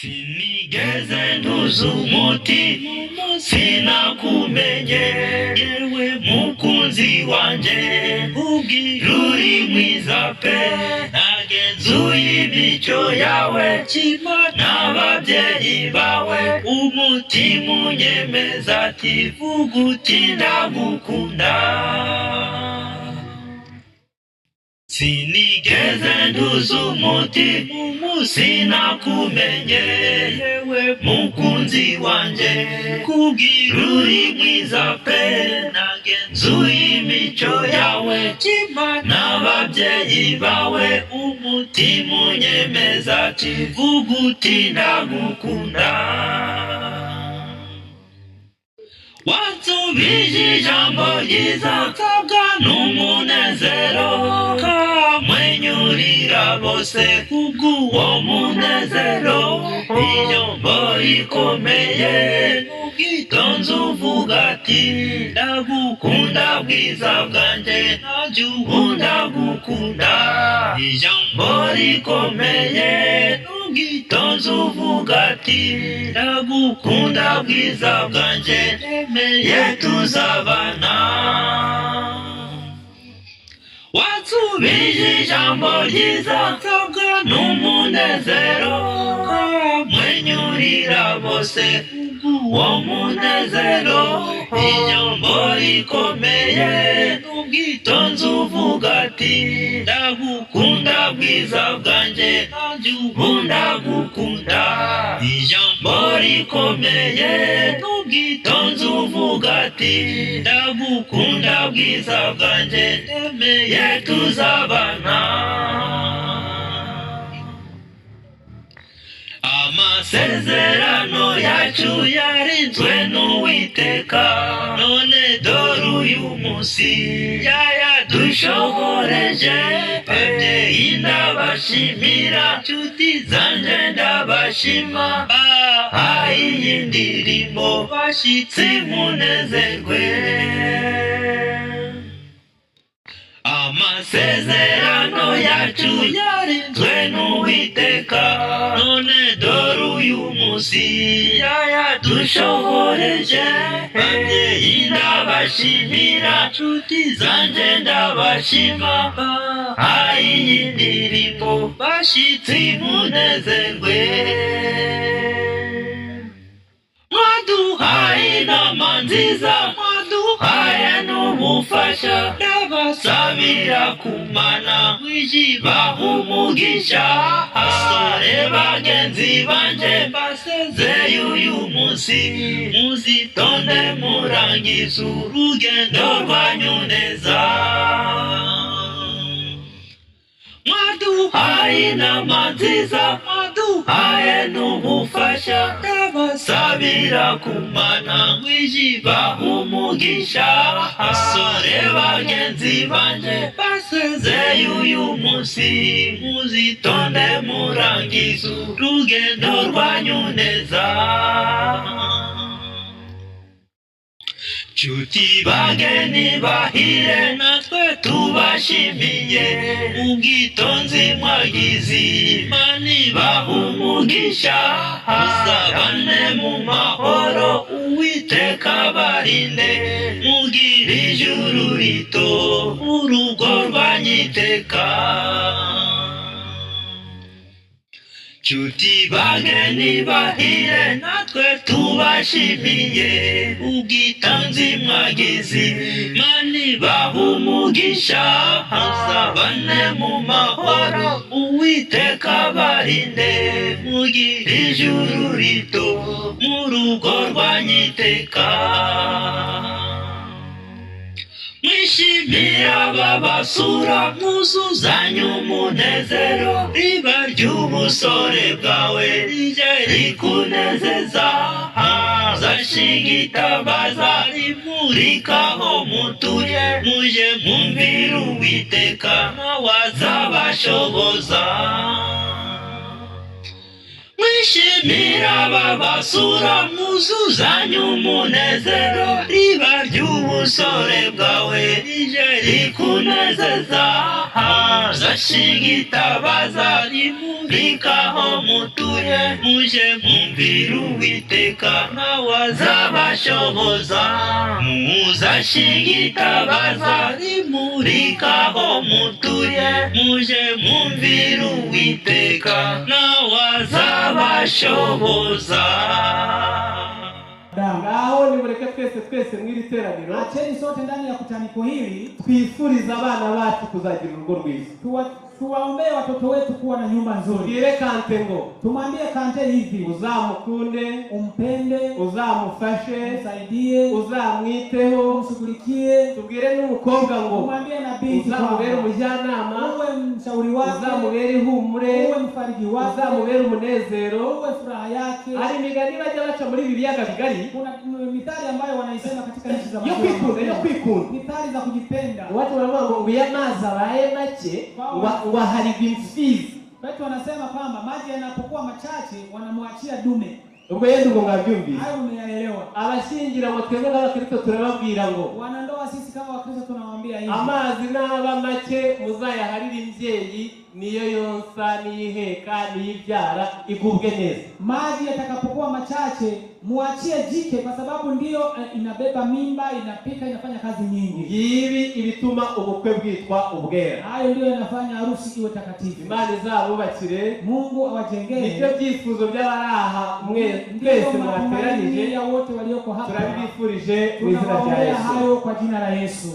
Sinigeze ntuza umuti sinakumenye yewe mukunzi wanje uri mwiza pe nagenzuye imico yawe n'ababyeyi bawe umutima unyemeza ati vuga uti ndagukunda. Sinigeze ntuza umuti sinakumenye yewe mukunzi wanje uri mwiza pe nagenzuye imico yawe n'ababyeyi bawe umutima unyemeza ati vuga uti ndagukunda. Wansubije ijambo ryiza n'umunezero kamwenyurira bose kubw'uwo munezero ijambo rikomeye n'ubwitonzi uvuga ati ndagukunda bwiza bwanjye nanjye ubu ndagukunda. Ijambo rikomeye n'ubwitonzi uvuga ati ndagukunda bwiza bwanjye nemeye tuzabana. Wansubije ijambo ryiza n'umunezero kamwenyurira bose uwo munezero ijambo rikomeye n'ubwitonzi uvuga ati ndagukunda bwiza bwanjye nanjye ubu ndagukunda. Ijambo rikomeye n'ubwitonzi uvuga ati ndagukunda bwiza bwanjye nemeye tuzabana. Amasezerano yacu yarinzwe n'Uwiteka none dore uyu munsi yayadushoboreje. Babyeyi ndabashimira nshuti zanjye ndabashima bahaye iyi ndirimbo bashyitsi munezerwe. Amasezerano yacu yarinzwe n'Uwiteka none dore uyu munsi yayadushoboreje. Babyeyi ndabashimira nshuti zanjye ndabashima bahaye iyi ndirimbo bashyitsi munezerwe. Mwaduhaye inama nziza mwaduhaye n'ubufasha ndabasabira kumana mwijibaha umugisha. Asore bagenzi banje mbasezeye uyu munsi muzitonde murangize urugendo rwanyu neza. Mwaduhaye inama nziza mwaduhaye n'ubufasha ndabasabira kumana mwijibaha umugisha. Asore bagenzi banje basezeye uyu munsi muzitonde murangize urugendo rwanyu neza. Nshuti bageni bahire natwe tubashimiye ubwitonzi mwagize Imana ibaha umugisha. Muzabane mu mahoro Uwiteka abarinde mugire ijuru rito urugo rwanyu iteka. Nshuti bageni bahire natwe tubashimiye ubwitonzi mwagize Imana ibaha umugisha. Muzabane mu mahoro Uwiteka abarinde mugire ijuru rito mu rugo rwanyu iteka. Mwishimire ababasura mwuzuzanye umunezero riba ry'ubusore bwawe rije rikunezeza. Hazashinga itabaza rimurikaho mutuye muje mwumvire Uwiteka nawe azabashoboza. shimira babasura mwuzuzanye umunezero riba ry'ubusore bwawe rije rikunezeza zashigitabaza rimurikaho mutuye muje mwumvira Uwiteka nawe azabashoboza muzashigitabaza rimurikaho mutuye muje mwumvira Uwiteka nawe azabashoboza. Ngaho nimureke twese mwiri teraniro. Acheni sote ndani ya kutaniko hili twifuriza abana bacu kuzagira urugo rwiza. Tuwaombee watoto wetu kuwa na nyumba nzuri. Tubwire Kante ngo, tumwambie Kante hivi, uzamukunde, umpende, uzamufashe, usaidie, uzamwiteho, umshughulikie. Tubwire n'umukobwa ngo, tumwambie na binti uzamubere umujyanama, uwe mshauri wake, uzamubere ihumure, uwe mfariji wake, uzamubere umunezero, uwe furaha yake. Hari imigani bajya baca muri bibiyaga bigari. Kuna mithali ambayo wanaisema katika nchi za yo kwikunda, mithali za kujipenda. Watu wanavuga ngo yamazi abaye make ngo harigwa imfizi. Watu wanasema kwamba maji yanapokuwa machache wanamwachia dume. Ubwo yenda ngo ngabyumvise. Hayo umeyaelewa. Abashingira ngo twebwe n'abakristo turababwira ngo wanandoa sisi kama wakristo tunawaambia hivi, amazi n'aba make muzayaharira imvyeyi niyo yonsa niyiheka niyibyara igubwe neza. Maji yatakapokuwa machache muachie jike, kwa sababu ndio inabeba mimba, inapika, inafanya kazi nyingi. Ngibi ibituma ubukwe bwitwa ubwera. Hayo ndio yanafanya harusi iwe takatifu. Imana izabubakire, Mungu awajengee. Nibyo byifuzo by'abaraha mwese mwateranije wote walioko hapa. Turabifurije mu izina rya Yesu. Hayo kwa jina la Yesu.